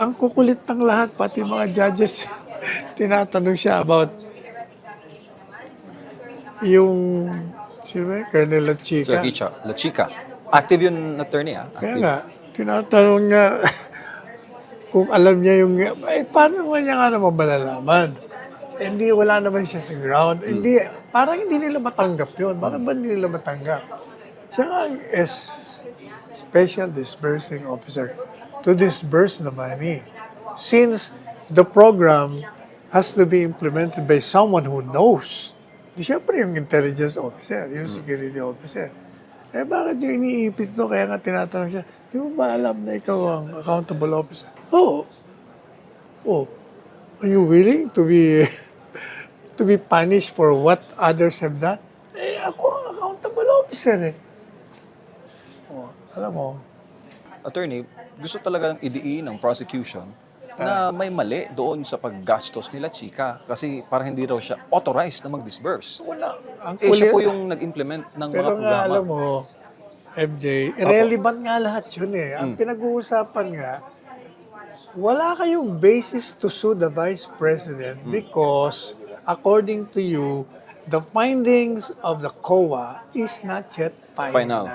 ang kukulit ng lahat, pati mga judges, tinatanong siya about yung, sino ba yun? Colonel Sir Lachica. La Chica. Active yun, attorney, ah. Kaya Active. nga, tinatanong niya kung alam niya yung, paano nga niya nga naman malalaman? Hindi, wala naman siya sa ground. Hindi, parang hindi nila matanggap yun. Bakit ba hindi nila matanggap? Siya nga is special disbursing officer to disburse the money. Since the program has to be implemented by someone who knows. Di siyempre yung intelligence officer, yung security officer. Eh bakit yung iniipit to? Kaya nga tinatanong siya, di mo ba alam na ikaw ang accountable officer? Oo. Oh, are you willing to be to be punished for what others have done? Eh ako ang accountable officer eh. Oh, alam mo, Attorney, gusto talagang idiin ng prosecution na may mali doon sa paggastos nila Chica kasi parang hindi raw siya authorized na mag-disburse. wala. Ang Eh, siya kulit. po yung nag-implement ng mga Pero nga, programa. alam mo, MJ, irrelevant nga lahat yun eh. Ang pinag-uusapan nga, wala kayong basis to sue the Vice President because, according to you, the findings of the COA is not yet final.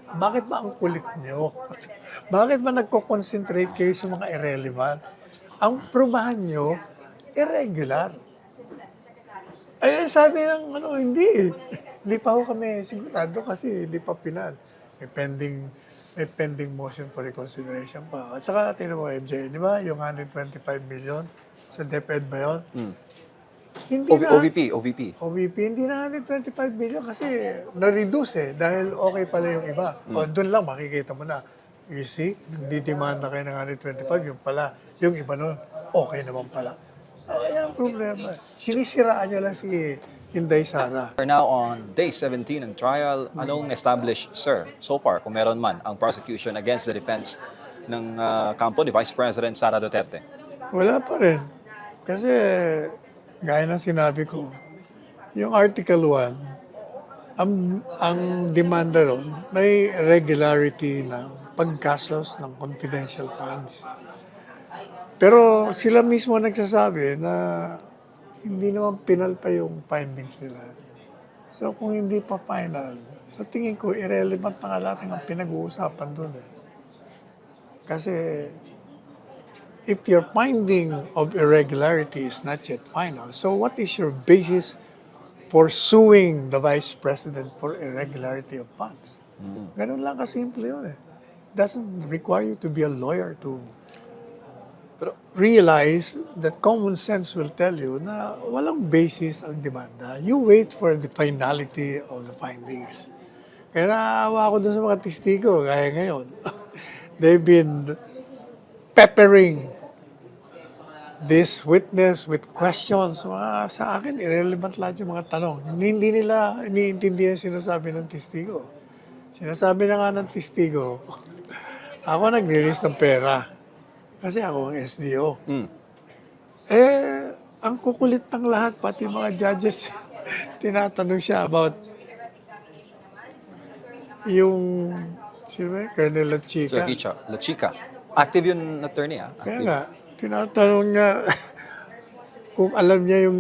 Bakit ba ang kulit nyo? Bakit ba nagko-concentrate kayo sa mga irrelevant? Ang prubahan nyo, irregular. Ay, sabi ng hindi eh. Hindi pa ho kami sigurado kasi hindi pa final. May pending motion for reconsideration pa. At saka, tinan mo, MJ, di ba, yung 125 million sa DepEd ba yun? Hindi na, OVP. hindi na 125 million kasi na-reduce eh, dahil okay pala yung iba. O, doon lang makikita mo na. You see, nagdidemand na kayo ng 125, yung pala, yung iba nun, okay naman pala. Yan ang problema. Sinisiraan niya lang si Inday Sara. We're now on day 17 ng trial. Anong established, sir, so far, kung meron man, ang prosecution against the defense ng kampo ni Vice President Sara Duterte? Wala pa rin. Kasi, gaya ng sinabi ko, yung Article 1, ang demanda ron, may regularity ng paggastos ng confidential funds. Pero sila mismo nagsasabi na hindi naman final pa yung findings nila. So kung hindi pa final, sa tingin ko, irrelevant na nga lahat ng pinag-uusapan doon eh. Kasi if your finding of irregularity is not yet final, so what is your basis for suing the Vice President for irregularity of funds? Ganun lang kasimple yun eh. It doesn't require you to be a lawyer to Pero, realize that common sense will tell you na walang basis ang demanda. You wait for the finality of the findings. Kaya naawa ako dun sa mga testigo, kaya ngayon. They've been peppering this witness with questions. Sa akin, irrelevant lahat yung mga tanong. Hindi nila iniintindihan sinasabi ng testigo. Sinasabi na nga ng testigo, ako nag-release ng pera. Kasi ako ang SDO. Eh, ang kukulit ng lahat, pati mga judges, tinatanong siya about yung, sino ba yun? Colonel Lachica. Sir La Chica. Active yun, attorney, ah. Kaya Active. nga, tinatanong niya kung alam niya yung,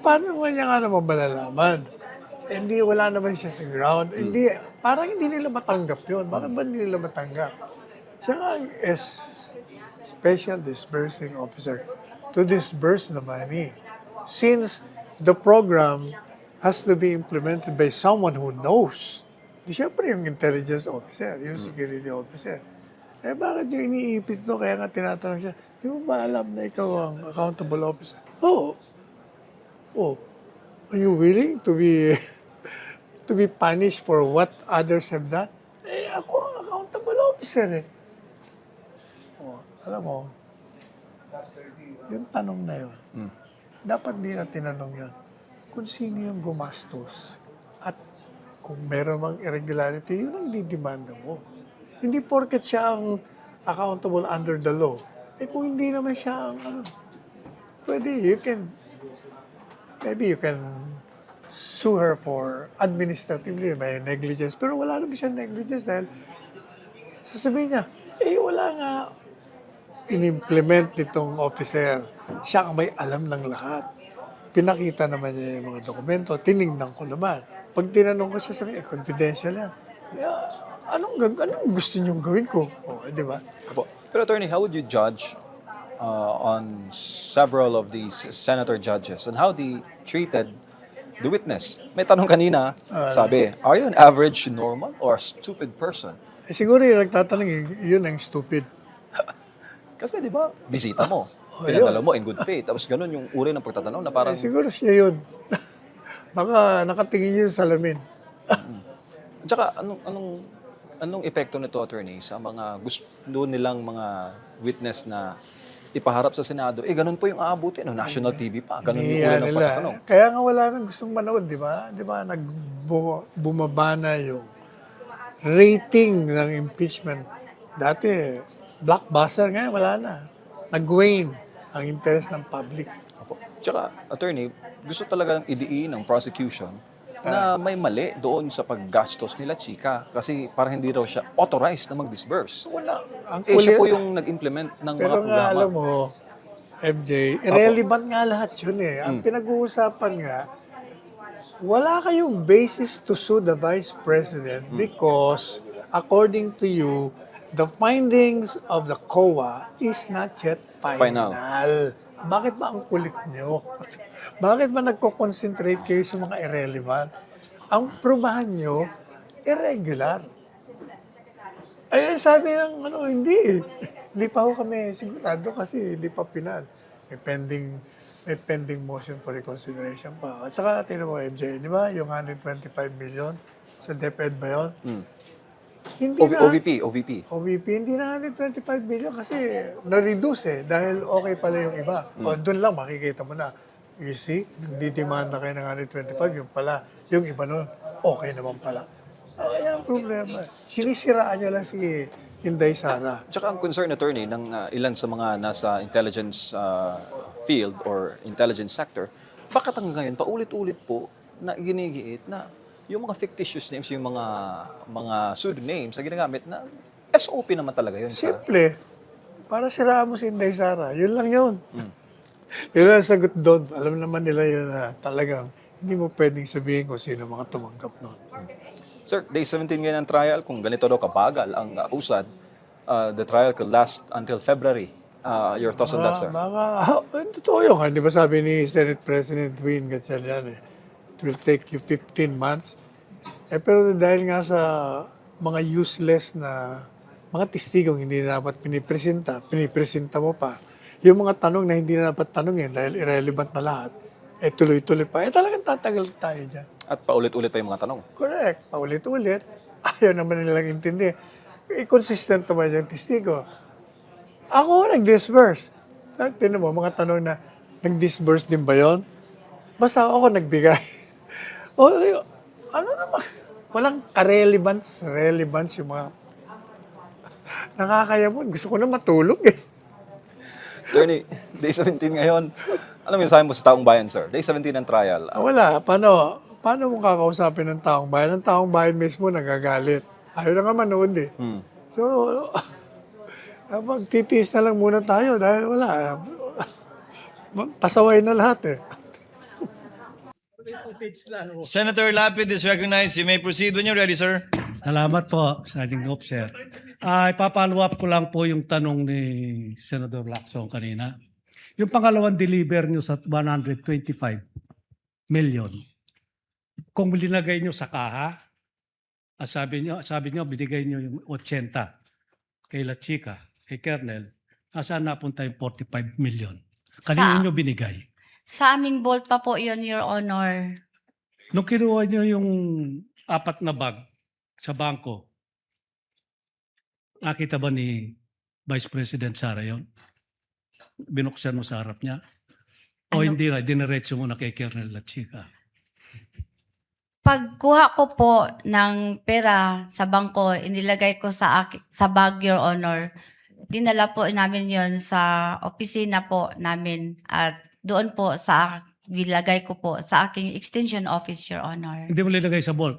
paano nga niya nga naman malalaman? Hindi, wala naman siya sa ground. Hindi, parang hindi nila matanggap yun. Bakit ba hindi nila matanggap? Siya nga is special disbursing officer to disburse the money. Since the program has to be implemented by someone who knows. Di siyempre yung intelligence officer, yung security officer. Eh bakit yung iniipit to? Kaya nga tinatanong siya, di mo ba alam na ikaw ang accountable officer? Oo. Oh, are you willing to be to be punished for what others have done? Eh ako ang accountable officer eh. Alam mo, yung tanong na yun, dapat di na tinanong yun kung sino yung gumastos at kung meron mang irregularity, yun ang didemanda mo. Hindi porket siya ang accountable under the law. Eh kung hindi naman siya ang pwede, maybe you can sue her for administratively by negligence. Pero wala naman siya negligence dahil sasabihin niya, wala nga, in-implement nitong officer. Siya ang may alam ng lahat. Pinakita naman niya yung mga dokumento, tinignan ko naman. Pag tinanong ko siya, sabi, confidential yan. Anong gusto niyong gawin ko? Di ba? Opo. Pero attorney, how would you judge on several of these senator judges and how they treated the witness? May tanong kanina, sabi, are you an average normal or a stupid person? Siguro yung nagtatanong, yun ang stupid. Kasi di ba, bisita mo, yun. pinadala mo in good faith, tapos ganun yung uri ng pagtatanong na parang, Siguro siya yun. Baka nakatingin yun sa salamin. at saka anong epekto nito, attorney, sa mga gusto nilang mga witness na ipaharap sa Senado, ganun po yung aabutin, no? National TV pa, ganun yung uri ng pagtatanong. Kaya nga wala nang gustong manood, di ba? Di ba, bumaba na yung rating ng impeachment. Dati, blockbuster, ngayon wala na. Nag-wane ang interest ng public. Opo. Tsaka, attorney, gusto talagang idiin ng prosecution na may mali doon sa paggastos nila Chika kasi para hindi raw siya authorized na mag-disburse. Wala. Ang Siya kulit. po yung nag-implement ng mga Pero nga, programa. alam mo, MJ, irrelevant nga lahat yun eh. Ang pinag-uusapan nga, wala kayong basis to sue the Vice President because, according to you, the findings of the COA is not yet final. Bakit ba ang kulit nyo? Bakit ba nagko-concentrate kayo sa mga irrelevant? Ang prubahan nyo, irregular. Ay, sabi ng hindi eh. Hindi pa ho kami sigurado kasi hindi pa pinal. May pending motion for reconsideration pa. At saka, tinan mo, MJ, di ba, yung 125 million sa DepEd ba yun? Hindi na, OVP, hindi na 125 million kasi na-reduce eh, dahil okay pala yung iba. O doon lang makikita mo na, you see, nagdidemanda kayo ng 125, yung pala, yung iba nun, okay naman pala. Yan ang problema. Sinisiraan nyo lang si Inday Sara. Tsaka ang concern, attorney, ng ilan sa mga nasa intelligence field or intelligence sector, bakit hanggang ngayon paulit-ulit po na ginigiit na yung mga fictitious names, yung mga pseudonyms na ginagamit na SOP naman talaga yun. Simple. Para siraan mo si Inday Sara. Yun lang yun. Yun ang sagot doon. Alam naman nila yun na talagang hindi mo pwedeng sabihin kung sino mga tumanggap noon. Sir, day 17 ngayon ang trial. Kung ganito daw kabagal ang usad, the trial could last until February. Your thoughts on that, sir? Totoo yun. Di ba sabi ni Senate President Win Gatchalian it will take you 15 months. Pero dahil nga sa mga useless na mga testigong hindi na dapat pinipresenta mo pa. Yung mga tanong na hindi na dapat tanongin dahil irrelevant na lahat, tuloy-tuloy pa. Talagang tatagal tayo dyan. At paulit-ulit pa yung mga tanong. Correct. Paulit-ulit. Ayaw naman nilang intindi. Consistent naman yung testigo. Ako nag-disburse. Tinan mo, mga tanong na, nag-disburse din ba yun? Basta ako nagbigay. Ano naman? Walang relevance yung mga nakakayamon. Gusto ko na matulog eh. Attorney, day 17 ngayon. Ano mensahe mo sa taong bayan, sir? Day 17 ng trial. Wala. Paano mo kakausapin ng taong bayan? Ang taong bayan mismo nagagalit. Ayaw na nga manood eh. So, magtitiis na lang muna tayo dahil wala. Pasaway na lahat eh. Senator Lapid is recognized. You may proceed when you're ready, sir. Salamat po, Sergeant Gopser. Ipapollow up ko lang po yung tanong ni Senator Lacson kanina. Yung pangalawang deliver nyo sa 125 million, kung linagay nyo sa kaha, sabi nyo binigay nyo yung 80 kay La Chica, kay Kernel, nasaan napunta yung 45 million? Kanino nyo binigay? Sa aming vault pa po yun, Your Honor. Nung kinuha nyo yung 4 na bag sa bangko, nakita ba ni Vice President Sara yun? Binuksan mo sa harap niya? O hindi na, diniretso mo na kay Kernel La Chica? Pagkuha ko po ng pera sa bangko, inilagay ko sa bag, Your Honor. Dinala po namin yon sa opisina po namin at doon po nilagay ko po sa aking extension office, Your Honor. Hindi mo linagay sa vault?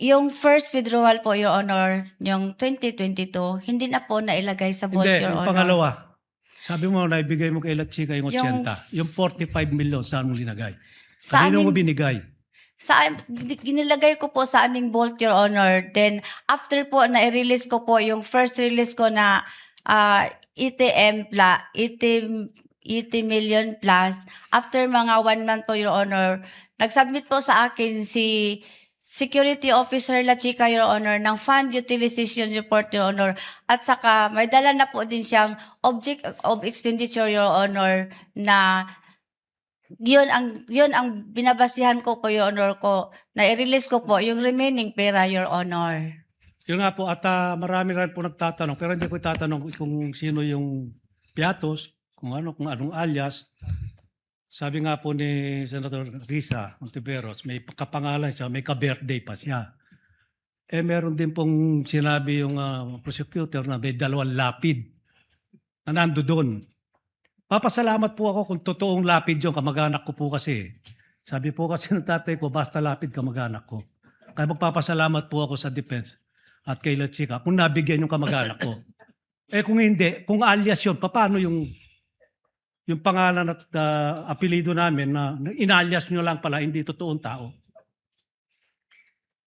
Yung first withdrawal po, Your Honor, yung 2022, hindi na po nailagay sa vault, Hindi, Your yung Honor. pangalawa. Sabi mo, naibigay mo kay La Chica yung 80. Yung- Yung 45 million, saan mo linagay? Sa Kanino mo amin- binigay? Ginilagay ko po sa aming vault, Your Honor. Then, after po, na-release ko po yung first release ko na ETM, 80 million plus. After mga 1 month po, Your Honor, nag-submit po sa akin si Security Officer La Chica, Your Honor, ng Fund Utilization Report, Your Honor. At saka, may dala na po din siyang Object of Expenditure, Your Honor, na yun ang binabasihan ko po, Your Honor, ko, na i-release ko po yung remaining pera, Your Honor. Yun nga po, at marami rin po nagtatanong, pero hindi ko itatanong kung sino yung piatos, kung anong alias. Sabi nga po ni Senator Risa Ontiveros, may kapangalan siya, may ka-birthday pa siya. Meron din pong sinabi yung prosecutor na may 2 lapid na nando doon. Papasalamat po ako kung totoong lapid yung kamag-anak ko po kasi. Sabi po kasi ng tatay ko, basta lapid kamag-anak ko. Kaya magpapasalamat po ako sa defense at kay La Chica kung nabigyan yung kamag-anak ko. Kung hindi, kung alias yun, paano yung pangalan at apelido namin na inalias nyo lang pala, hindi totoong tao?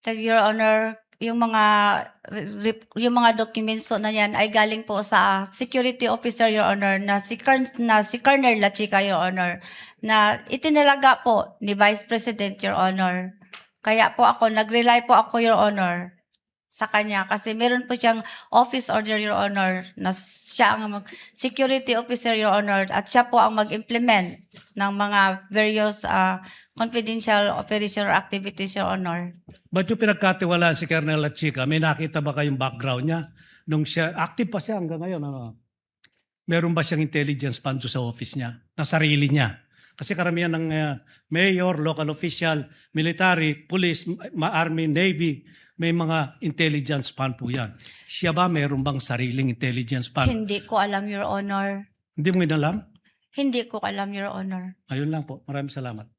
Your Honor, yung mga documents po na yan ay galing po sa security officer, Your Honor, na si Colonel La Chica, Your Honor, na itinalaga po ni Vice President, Your Honor. Kaya po nag-rely po ako, Your Honor, sa kanya kasi meron po siyang office order, Your Honor, na siya ang security officer, Your Honor, at siya po ang mag-implement ng mga various confidential operation or activities, Your Honor. Ba't yung pinagkatiwalaan si Colonel La Chica, may nakita ba kayong background niya? Nung siya, active pa siya hanggang ngayon. Meron ba siyang intelligence fund sa office niya, na sarili niya? Kasi karamihan ng mayor, local official, military, police, army, navy, may mga intelligence fund po yan. Siya ba mayroon bang sariling intelligence fund? Hindi ko alam, Your Honor. Hindi mo inalam? Hindi ko alam, Your Honor. Ayun lang po. Maraming salamat.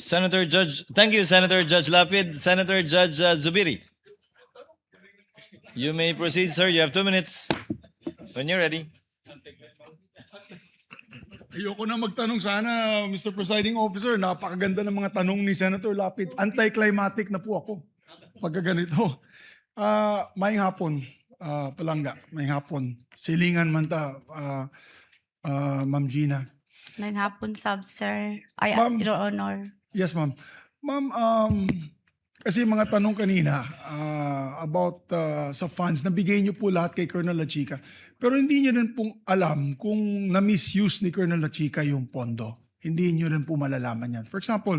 Thank you, Senator Judge Lapid. Senator Judge Zubiri. You may proceed, sir. You have 2 minutes. When you're ready. Ayoko na magtanong sana, Mr. Presiding Officer. Napakaganda ng mga tanong ni Senator Lapid. Anti-climatic na po ako pagka ganito. Maayong hapon, Palangga. Maayong hapon. Silingan man ta, Ma'am Gina. Nang hapon, sir. Ay, Ma'am. Your Honor. Yes, ma'am. Ma'am, kasi mga tanong kanina about sa funds, nabigay niyo po lahat kay Colonel La Chica. Pero hindi niyo rin pong alam kung na-misuse ni Colonel La Chica yung pondo. Hindi niyo rin po malalaman yan. For example,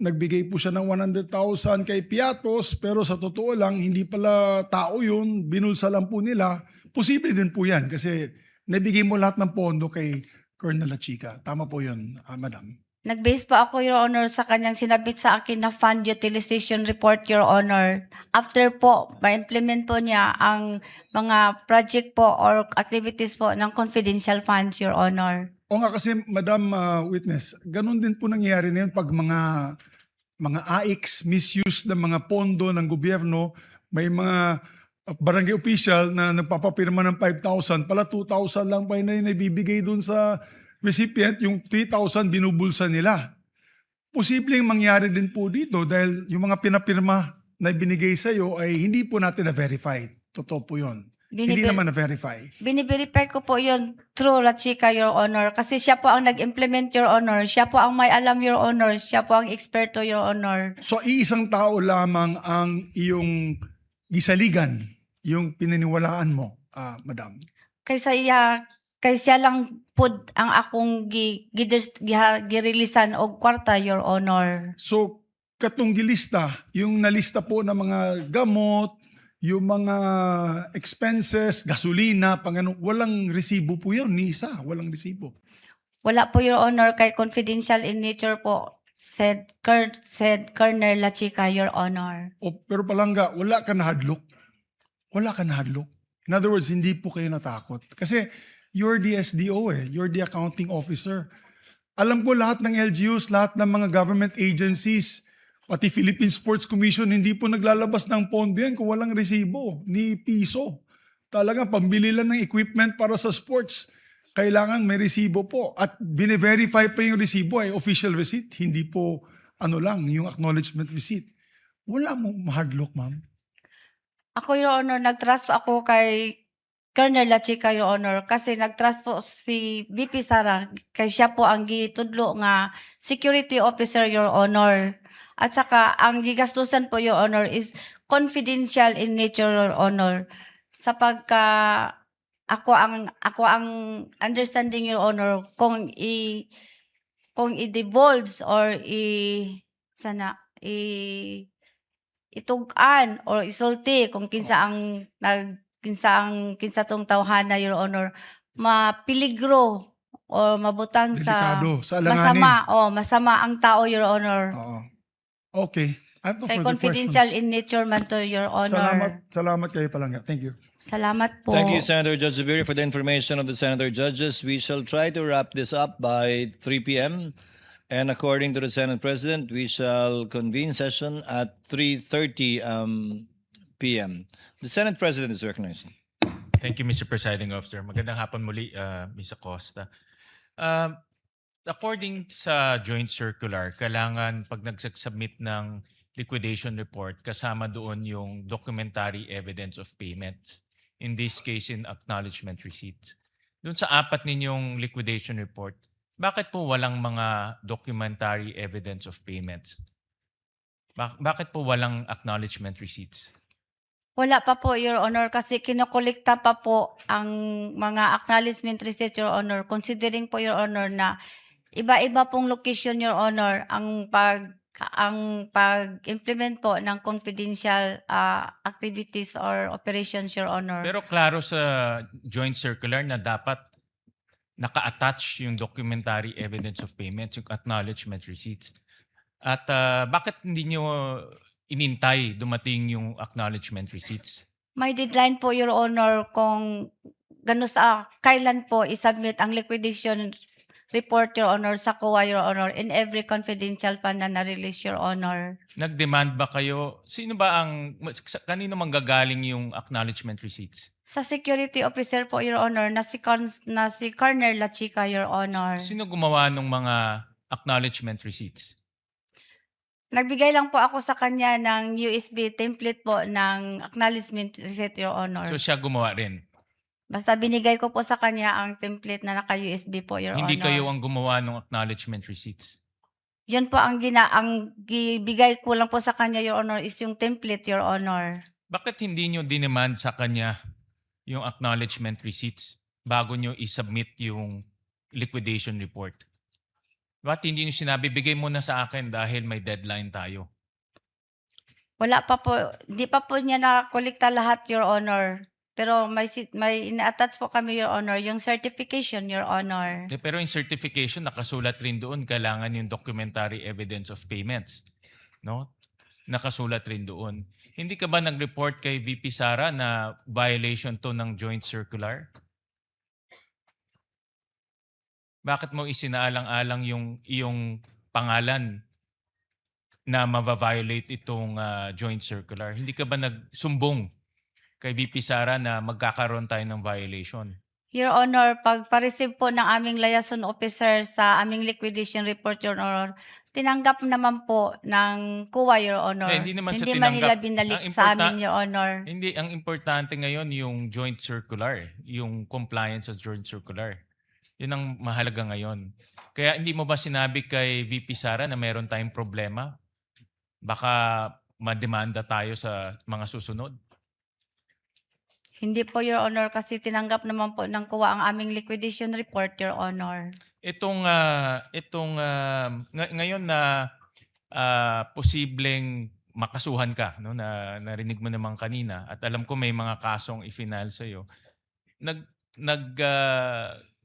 nagbigay po siya ng 100,000 kay Piatos, pero sa totoo lang, hindi pala tao yun, binulsa lang po nila. Posible din po yan kasi nabigay mo lahat ng pondo kay Colonel La Chica. Tama po yun, madam. Nag-base pa ako, Your Honor, sa kanyang sinabit sa akin na fund utilization report, Your Honor. After po, ma-implement po niya ang mga project po or activities po ng confidential funds, Your Honor. O nga kasi, Madam Witness, ganun din po nangyayari na yun pag mga AIX, misuse ng mga pondo ng gobyerno, may mga barangay official na nagpapapirma ng 5,000, pala 2,000 lang pa na ibibigay dun sa recipient, yung 3,000 binubulsa nila. Posibleng mangyari din po dito dahil yung mga pinapirma na binigay sa iyo ay hindi po natin na-verify. Totoo po yun. Hindi naman na-verify. Biniverify ko po yun through La Chica, Your Honor. Kasi siya po ang nag-implement, Your Honor. Siya po ang may alam, Your Honor. Siya po ang eksperto, Your Honor. So, iisang tao lamang ang iyong gisaligan, yung pinaniwalaan mo, Madam. Kaysa lang po ang akong girilisan og kwarta, Your Honor. So, katong gilista, yung nalista po ng mga gamot, yung mga expenses, gasolina, walang resibo po yun, ni isa, walang resibo. Wala po, Your Honor, kay confidential in nature po, said Colonel La Chica, Your Honor. Pero Palangga, wala ka nahadlok. Wala ka nahadlok. In other words, hindi po kayo natakot. Kasi you're the SDO you're the accounting officer. Alam ko lahat ng LGUs, lahat ng mga government agencies, Pati Philippine Sports Commission hindi po naglalabas ng pondo yan kung walang resibo ni piso. Talagang pambili lang ng equipment para sa sports. Kailangan may resibo po. At bine-verify pa yung resibo ay official receipt. Hindi po yung acknowledgement receipt. Wala mong hardlock, ma'am. Ako, Your Honor, nag-trust ako kay Colonel Lachica, Your Honor, kasi nag-trust po si VP Sara, kay siya po ang gitudlo nga security officer, Your Honor. At saka, ang gigastusan po, Your Honor, is confidential in nature, Your Honor. Sapagka ako ang understanding, Your Honor, kung i-divulge or itugan or isulti kung kinsa tong tawhana, Your Honor, mapiligro o mabutang Delikado, sa alanganin. masama ang tao, Your Honor. Oo. Okay. I have no Kay further confidential questions. in nature man to, Your Honor. Salamat kayo palangga. Thank you. Salamat po. Thank you, Senator Judge Zubiri, for the information of the Senator Judges. We shall try to wrap this up by 3 p.m. And according to the Senate President, we shall convene session at 3:30 p.m. The Senate President is recognized. Thank you, Mr. Presiding Officer. Magandang hapon muli, Ms. Acosta. According sa joint circular, kailangan pag nagsubmit ng liquidation report, kasama doon yung documentary evidence of payments. In this case, in acknowledgement receipts. Doon sa 4 ninyong liquidation report, bakit po walang mga documentary evidence of payments? Bakit po walang acknowledgement receipts? Wala pa po, Your Honor, kasi kinokolekta pa po ang mga acknowledgement receipt, Your Honor. Considering po, Your Honor, na iba-iba pong location, Your Honor, ang pag-implement po ng confidential activities or operations, Your Honor. Pero klaro sa joint circular na dapat naka-attach yung documentary evidence of payments, yung acknowledgement receipts. At bakit hindi nyo inintay dumating yung acknowledgement receipts? May deadline po, Your Honor, kung kailan po isubmit ang liquidation report, Your Honor, sa COA, Your Honor, in every confidential fund na na-release, Your Honor. Nag-demand ba kayo? Kanino manggagaling yung acknowledgement receipts? Sa security officer po, Your Honor, na si Colonel Lachica, Your Honor. Sino gumawa ng mga acknowledgement receipts? Nagbigay lang po ako sa kanya ng USB template po ng acknowledgement receipt, Your Honor. So siya gumawa rin? Basta binigay ko po sa kanya ang template na naka-USB po, Your Hindi Honor. kayo ang gumawa ng acknowledgement receipts? Yun po ang gibigay ko lang po sa kanya, Your Honor, is yung template, Your Honor. Bakit hindi nyo dinemand sa kanya yung acknowledgement receipts bago nyo isubmit yung liquidation report? Bakit hindi nyo sinabi, bigay mo na sa akin dahil may deadline tayo? Wala pa po, di pa po niya nakolekta lahat, Your Honor. Pero may ina-attach po kami, Your Honor, yung certification, Your Honor. Pero yung certification, nakasulat rin doon, kailangan yung documentary evidence of payments. No? Nakasulat rin doon. Hindi ka ba nag-report kay VP Sara na violation to ng joint circular? Bakit mo isinaalang-alang yung iyong pangalan na ma-violate itong joint circular? Hindi ka ba nagsumbong kay VP Sara na magkakaroon tayo ng violation? Your Honor, pag pa-receive po ng aming liaison officer sa aming liquidation report, Your Honor, tinanggap naman po ng COA, Your Honor. Hindi naman sa man nila tinanggap. binalik Ang sa amin, Your Honor. Hindi, ang importante ngayon yung joint circular, yung compliance sa joint circular. Yun ang mahalaga ngayon. Kaya hindi mo ba sinabi kay VP Sara na meron tayong problema? Baka mademanda tayo sa mga susunod. Hindi po, Your Honor, kasi tinanggap naman po ng COA ang aming liquidation report, Your Honor. Ngayon na posibleng makasuhan ka, no, na narinig mo naman kanina, at alam ko may mga kasong i-final sa'yo,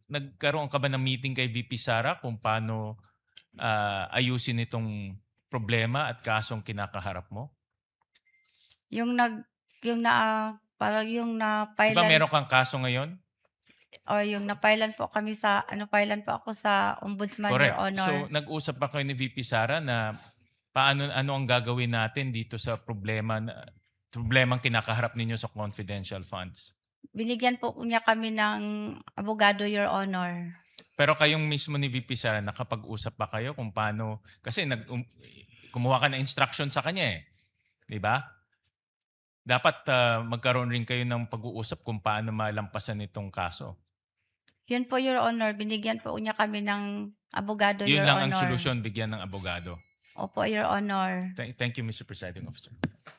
nagkaroon ka ba ng meeting kay VP Sara kung paano ayusin itong problema at kasong kinakaharap mo? Parang yung Diba na-filean, meron kang kaso ngayon? or yung na-filean po kami filean po ako sa Ombudsman, Your Correct. Honor. So nag-usap pa kayo ni VP Sara na ano ang gagawin natin dito sa problemang kinakaharap ninyo sa confidential funds? Binigyan po niya kami ng abogado, Your Honor. Pero kayong mismo ni VP Sara, nakapag-usap pa kayo kung paano, kasi kumuha ka ng instruction sa kanya eh. Di ba? Dapat magkaroon rin kayo ng pag-uusap kung paano malampasan itong kaso. Yun po, Your Honor. Binigyan po niya kami ng abogado, Yun Your lang Honor. ang solusyon, bigyan ng abogado. Opo, Your Honor. Thank you, Mr. Presiding Officer.